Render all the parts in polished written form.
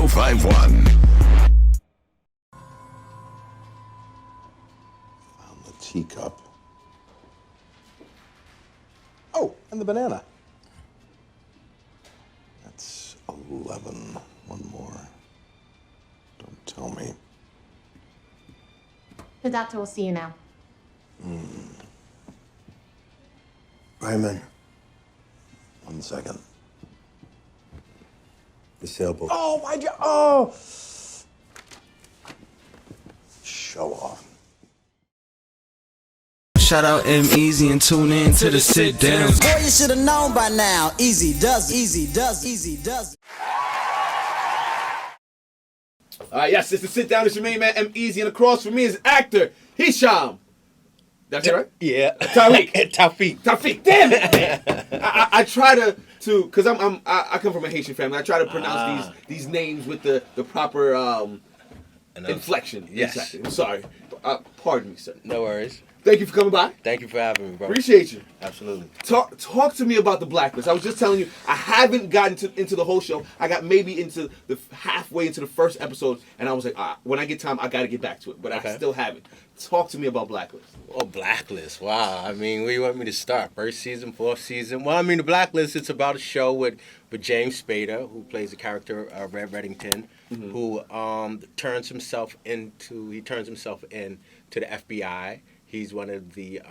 1051. Found the teacup. Oh, and the banana. That's 11. One more. Don't tell me. The doctor will see you now. Ryman, 1 second. the sailboat. Oh, why'd you? Oh! Show off. Shout out EmEz and tune in to the SitDown. Boy, you should have known by now. Easy does, easy does, easy does. All right, yes, it's the Sit Down. It's your main man, EmEz, and across from me is actor Hisham. That's it, right? Yeah. Tawfiq. Tawfiq. Tawfiq. Damn it, man. I try to because I come from a Haitian family. I try to pronounce these names with the proper inflection. Yes. Exactly. I'm sorry. Pardon me, sir. No worries. Thank you for coming by. Thank you for having me, bro. Appreciate you. Absolutely. Talk to me about the Blacklist. I was just telling you, I haven't gotten into the whole show. I got maybe into the halfway into the first episode, and I was like, when I get time, I got to get back to it. But Okay. I still haven't. Talk to me about Blacklist. Oh, Blacklist. Wow. I mean, where you want me to start? First season, fourth season? Well, I mean, the Blacklist, it's about a show with James Spader, who plays the character Red Reddington, who turns himself in to the FBI. He's one of the,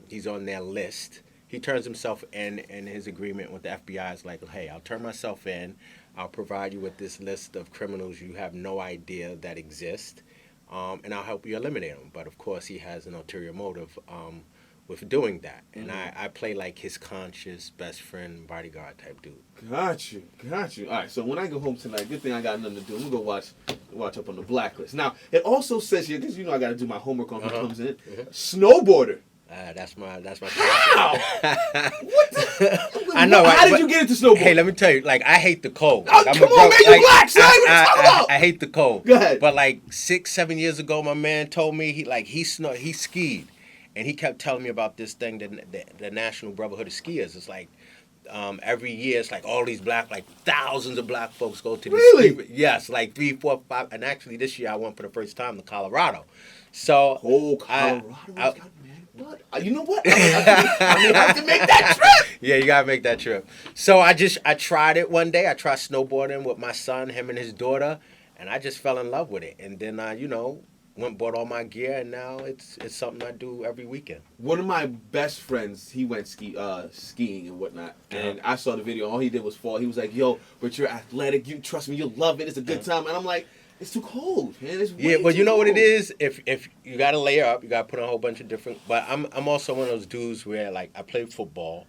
he's on their list. He turns himself in, and his agreement with the FBI is like, hey, I'll turn myself in. I'll provide you with this list of criminals you have no idea that exist, and I'll help you eliminate them. But, of course, he has an ulterior motive with doing that. And I play like his conscious best friend, bodyguard type dude. Got you. All right, so when I go home tonight, good thing I got nothing to do. I'm going to go watch up on the Blacklist. Now, it also says here, because I got to do my homework on who comes in. Snowboarder. That's my How? What the? I know. How did you get into snowboarding? Hey, let me tell you. Like, I hate the cold. Oh, come on, man, you black, son. What you talking about? I hate the cold. Go ahead. But like 6-7 years ago, my man told me he skied, and he kept telling me about this thing, the National Brotherhood of Skiers. It's like every year, it's like all these thousands of black folks go to these Really? Yes, like 3, 4, 5. And actually, this year I went for the first time to Colorado. So Colorado. You know what? I may have to make that trip. Yeah, you gotta make that trip. So I tried it one day. I tried snowboarding with my son, him and his daughter, and I just fell in love with it. And then I, went and bought all my gear, and now it's something I do every weekend. One of my best friends, he went skiing and whatnot, and I saw the video. All he did was fall. He was like, "Yo, but you're athletic. You trust me. You'll love it. It's a good time." And I'm like, "It's too cold, man. It's way Well, too you know what it cold." is. If you gotta layer up, you gotta put on a whole bunch of different. But I'm also one of those dudes where I played football.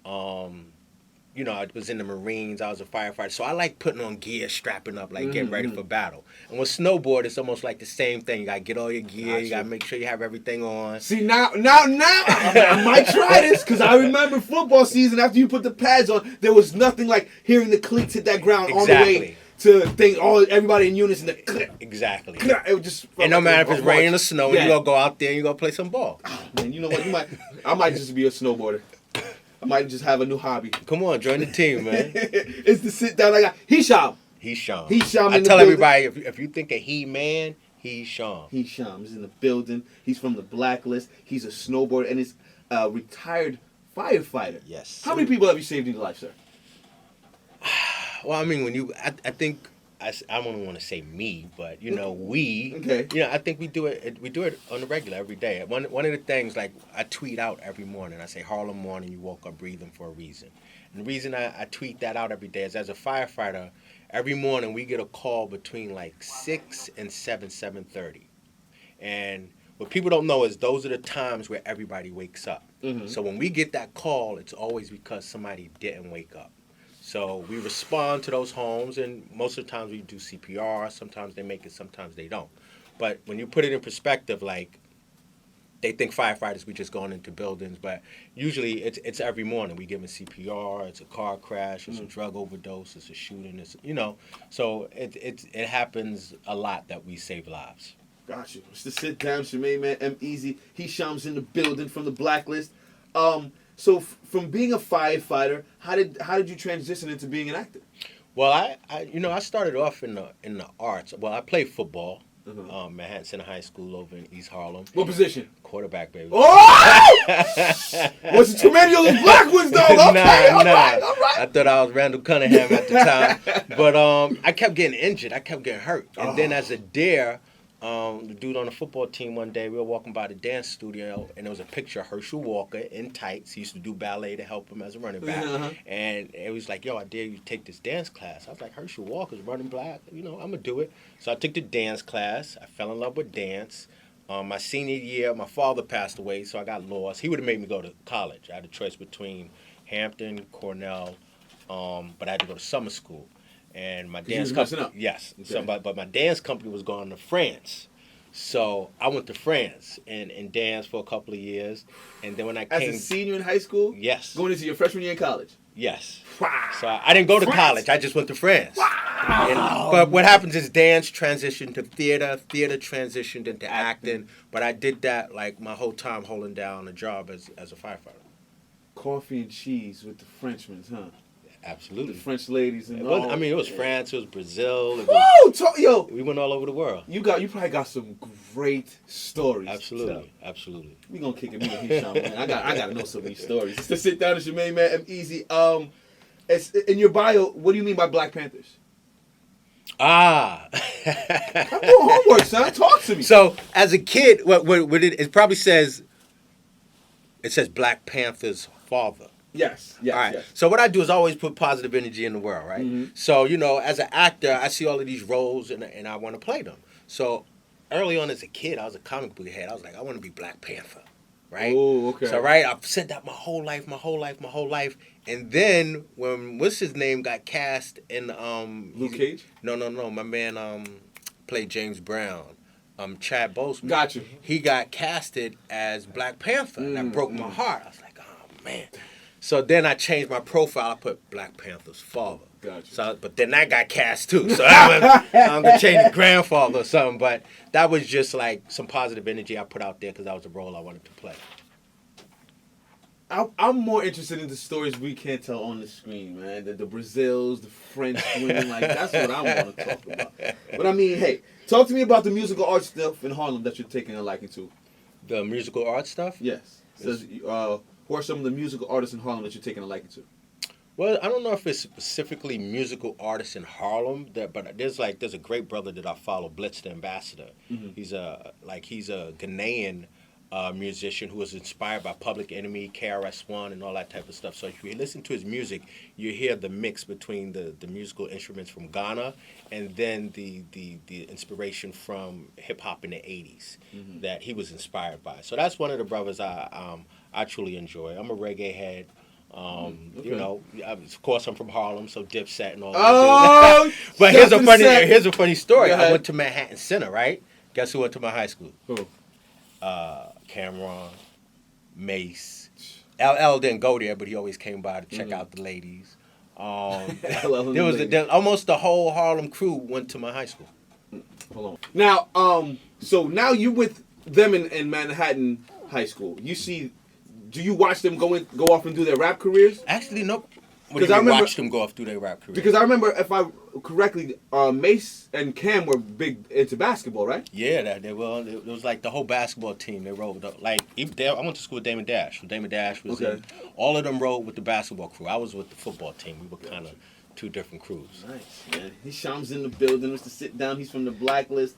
I was in the Marines. I was a firefighter, so I like putting on gear, strapping up, getting ready for battle. And with snowboard, it's almost like the same thing. You gotta get all your gear. You gotta make sure you have everything on. See now, I might try this because I remember football season. After you put the pads on, there was nothing like hearing the cleats hit that ground on the way to everybody in unison. Exactly. It would just And no matter if it's raining or snowing, you're gonna go out there and you're gonna play some ball. Man, you know what? I might just be a snowboarder. I might just have a new hobby. Come on, join the team, man. It's the Sit Down. I got Hisham. I tell everybody, if you think of He-Man, Hisham. Hisham is in the building. He's from the Blacklist. He's a snowboarder and is a retired firefighter. Yes. How many people have you saved in your life, sir? Well, I mean, I think I don't want to say me, but we. Okay. I think we do it. We do it on the regular every day. One of the things, I tweet out every morning. I say, Harlem morning, you woke up breathing for a reason. And the reason I tweet that out every day is as a firefighter, every morning we get a call between 6 and 7:30, and what people don't know is those are the times where everybody wakes up. So when we get that call, it's always because somebody didn't wake up. So we respond to those homes, and most of the times we do CPR. Sometimes they make it, sometimes they don't. But when you put it in perspective, they think firefighters, we just going into buildings, but usually it's every morning. We give them CPR, it's a car crash, it's a drug overdose, it's a shooting, so it happens a lot that we save lives. Got you. It's the Sit Down, it's your main man, EmEz. Hisham's in the building from the Blacklist. So from being a firefighter, how did you transition into being an actor? Well, I started off in the arts. Well, I played football. Manhattan Center High School over in East Harlem. What position? Quarterback, baby. Oh! Was it too many of those black ones, though? Okay, all right. I thought I was Randall Cunningham at the time. But I kept getting injured. I kept getting hurt. And then as a dare, the dude on the football team one day, we were walking by the dance studio, and there was a picture of Herschel Walker in tights. He used to do ballet to help him as a running back. And it was like, yo, I dare you to take this dance class. I was like, Herschel Walker's running back. I'm going to do it. So I took the dance class. I fell in love with dance. My senior year, my father passed away, so I got lost. He would have made me go to college. I had a choice between Hampton, Cornell, but I had to go to summer school. And my dance company, yes. Okay. So, but my dance company was going to France, so I went to France and danced for a couple of years. And then when I came as a senior in high school, yes, going into your freshman year in college, yes. Wow. So I didn't go to college. I just went to France. Wow. But what happens is dance transitioned to theater transitioned into acting. But I did that like my whole time holding down a job as a firefighter. Coffee and cheese with the Frenchmen, huh? Absolutely. The French ladies and it all. It was France, it was Brazil. Yo, we went all over the world. You probably got some great stories. Absolutely. We gonna kick it, me and Hisham, man. I gotta know some of these stories. It's the Sit Down. It's your main man, EmEz. It's in your bio. What do you mean by Black Panthers? I'm doing homework, son. Talk to me. So as a kid, what it probably says. It says Black Panther's father. Yes. All right. Yes. So what I do is always put positive energy in the world, right? Mm-hmm. So, as an actor, I see all of these roles and I want to play them. So early on as a kid, I was a comic book head. I was like, I want to be Black Panther, right? Oh, okay. So, right, I've said that my whole life. And then when, what's his name, got cast in... Luke Cage? No. My man played James Brown. Chad Boseman. Got you. He got casted as Black Panther. And that broke my heart. I was like, oh, man. So then I changed my profile. I put Black Panther's father. Gotcha. So, but then that got cast too. So I'm going to change the grandfather or something. But that was just like some positive energy I put out there because that was the role I wanted to play. I'm more interested in the stories we can't tell on the screen, man. The Brazils, the French women, like that's what I want to talk about. But I mean, hey, talk to me about the musical arts stuff in Harlem that you're taking a liking to. The musical arts stuff? Yes. Says, who are some of the musical artists in Harlem that you're taking a liking to? Well, I don't know if it's specifically musical artists in Harlem, but there's a great brother that I follow, Blitz the Ambassador. Mm-hmm. He's a Ghanaian musician who was inspired by Public Enemy, KRS-One, and all that type of stuff. So if you listen to his music, you hear the mix between the musical instruments from Ghana and then the inspiration from hip hop in the 80s that he was inspired by. So that's one of the brothers I truly enjoy. I'm a reggae head. Okay. Of course, I'm from Harlem, so Dipset and all that. Oh, but here's a funny story. I went to Manhattan Center, right? Guess who went to my high school? Who? Cameron, Mace. LL didn't go there, but he always came by to check out the ladies. Almost the whole Harlem crew went to my high school. Hold on. Now, so now you're with them in Manhattan High School. Do you watch them go off and do their rap careers? Actually, nope. Because I watched them go off through their rap careers. Because I remember, if I correctly, Mace and Cam were big into basketball, right? Yeah, it was like the whole basketball team. They rode up. Like I went to school with Damon Dash. Damon Dash was in. All of them rode with the basketball crew. I was with the football team. We were kind of two different crews. Nice, man. Hisham's in the building. Mr. Sit Down. He's from the Blacklist.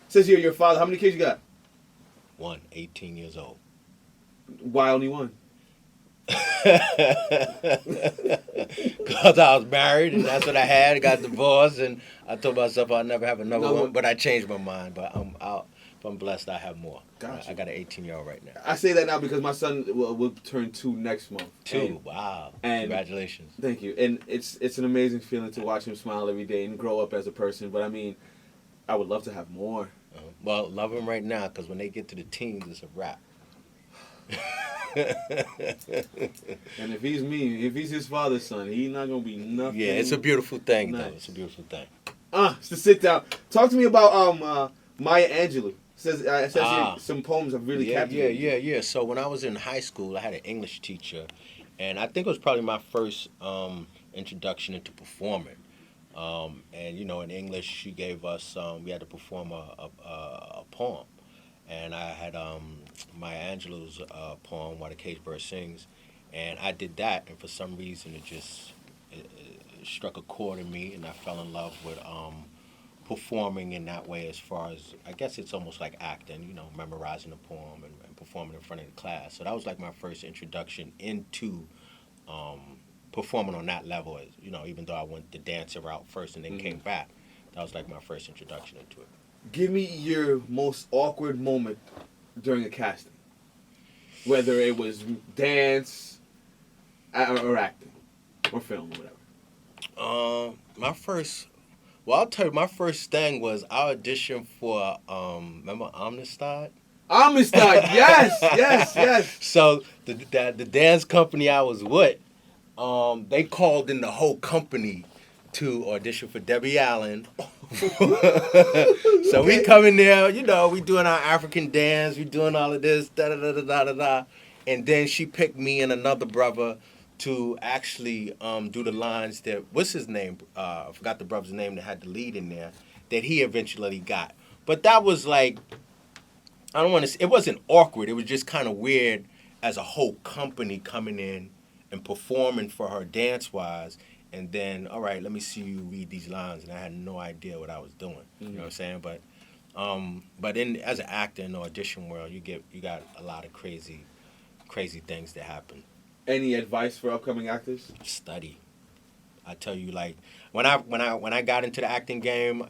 Says here, your father. How many kids you got? 1, 18 years old. Why only one? Because I was married and that's what I had. I got divorced and I told myself I'll never have another one. But I changed my mind. But if I'm blessed, I have more. Gotcha. I got an 18-year-old right now. I say that now because my son will turn 2 next month. 2? Wow. Congratulations. Thank you. And it's an amazing feeling to watch him smile every day and grow up as a person. But I mean, I would love to have more. Well, love him right now because when they get to the teens, it's a wrap. And if he's his father's son, he's not gonna be nothing. Yeah, it's a beautiful thing, though. It's a beautiful thing. It's the Sit Down. Talk to me about Maya Angelou. Says here, some poems have really captivated. Yeah. So when I was in high school, I had an English teacher, and I think it was probably my first introduction into performing. And in English, she gave us we had to perform a poem, and I had Maya Angelou's poem "While the Caged Bird Sings," and I did that, and for some reason it struck a chord in me, and I fell in love with performing in that way. As far as, I guess it's almost like acting, memorizing a poem and performing in front of the class. So that was like my first introduction into performing on that level. As even though I went the dancer route first and then came back, that was like my first introduction into it. Give me your most awkward moment during a casting, whether it was dance or acting or film or whatever. I'll tell you, my first thing was I auditioned for remember Amistad? Amistad, yes. So the dance company I was with, they called in the whole company to audition for Debbie Allen. So we come in there, we doing our African dance, we doing all of this, da-da-da-da-da-da-da. And then she picked me and another brother to actually do the lines that, what's his name? I forgot the brother's name that had the lead in there, that he eventually got. But that was like, I don't want to say, it wasn't awkward. It was just kind of weird as a whole company coming in and performing for her dance-wise. And then, all right, let me see you read these lines. And I had no idea what I was doing. You know what I'm saying? But as an actor in the audition world, you got a lot of crazy things that happen. Any advice for upcoming actors? Study. I tell you, like when I got into the acting game,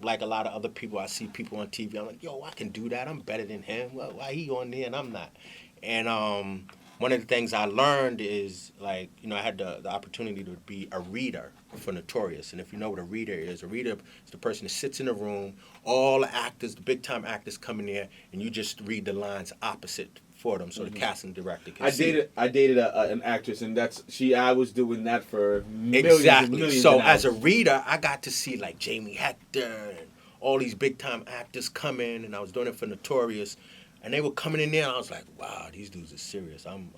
like a lot of other people, I see people on TV. I'm like, yo, I can do that. I'm better than him. Well, why he on there and I'm not? And one of the things I learned is, like, I had the opportunity to be a reader for Notorious. And if you know what a reader is the person that sits in a room, all the actors, the big time actors come in there, and you just read the lines opposite for them, so the casting director can see. I dated an actress, and I was doing that for millions. Exactly. So as a reader, I got to see like Jamie Hector and all these big time actors come in, and I was doing it for Notorious, and they were coming in there, and I was like, wow, these dudes are serious. I'm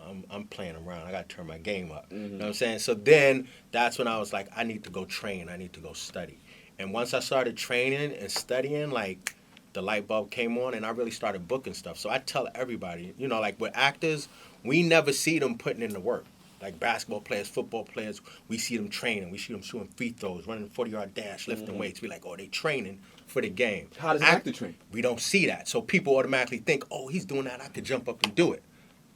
playing around. I got to turn my game up. You know what I'm saying? So then that's when I was like, I need to go train. I need to go study. And once I started training and studying, like, the light bulb came on, and I really started booking stuff. So I tell everybody, like with actors, we never see them putting in the work. Like basketball players, football players, we see them training. We see them shooting free throws, running 40-yard dash, lifting weights. We like, oh, they training for the game. How does an actor train? We don't see that. So people automatically think, oh, he's doing that, I could jump up and do it.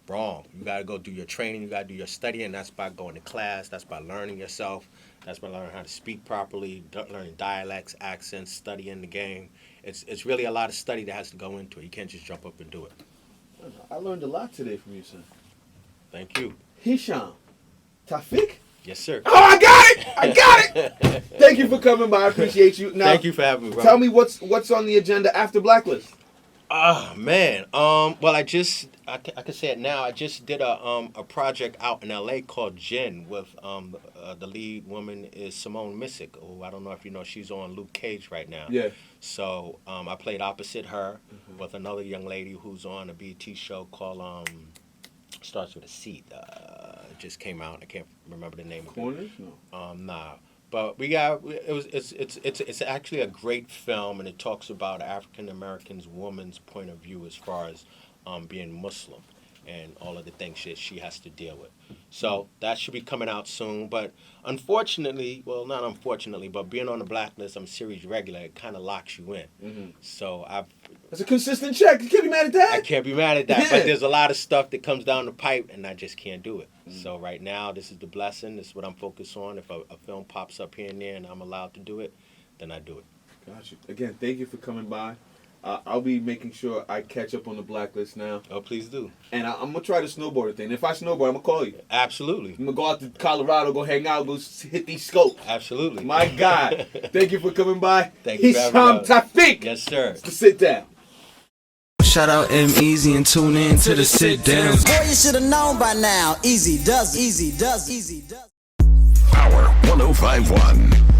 Wrong. You got to go do your training. You got to do your studying. That's by going to class. That's by learning yourself. That's by learning how to speak properly, learning dialects, accents, studying the game. It's really a lot of study that has to go into it. You can't just jump up and do it. I learned a lot today from you, son. Thank you. Hisham Tawfiq? Yes, sir. Oh, I got it! Thank you for coming by. I appreciate you. Now, thank you for having me, bro. Tell me what's on the agenda after Blacklist. Oh, man. Well, I can say it now. I just did a project out in L.A. called Jen with the lead woman is Simone Missick, who I don't know if you know, she's on Luke Cage right now. Yeah. So I played opposite her with another young lady who's on a BET show called starts with a C. It just came out. I can't remember the name of it. Corners? No. Nah. But it's actually a great film, and it talks about African Americans woman's point of view as far as being Muslim and all of the things she has to deal with. So that should be coming out soon. But unfortunately, well, not unfortunately, but being on the Blacklist, I'm series regular, it kind of locks you in. So that's a consistent check. You can't be mad at that. I can't be mad at that. Yeah. But there's a lot of stuff that comes down the pipe, and I just can't do it. So right now, this is the blessing. This is what I'm focused on. If a film pops up here and there and I'm allowed to do it, then I do it. Got you. Again, thank you for coming by. I'll be making sure I catch up on the Blacklist now. Oh, please do. And I'm going to try the snowboarding thing. If I snowboard, I'm going to call you. Absolutely. I'm going to go out to Colorado, go hang out, go hit these scopes. Absolutely. My God. Thank you for coming by. Thank you. Hisham Tawfiq. Yes, sir. It's the Sit Down. Shout out EmEz and tune in to the Sit Down. Boy, you should have known by now. Easy does. Power 105.1.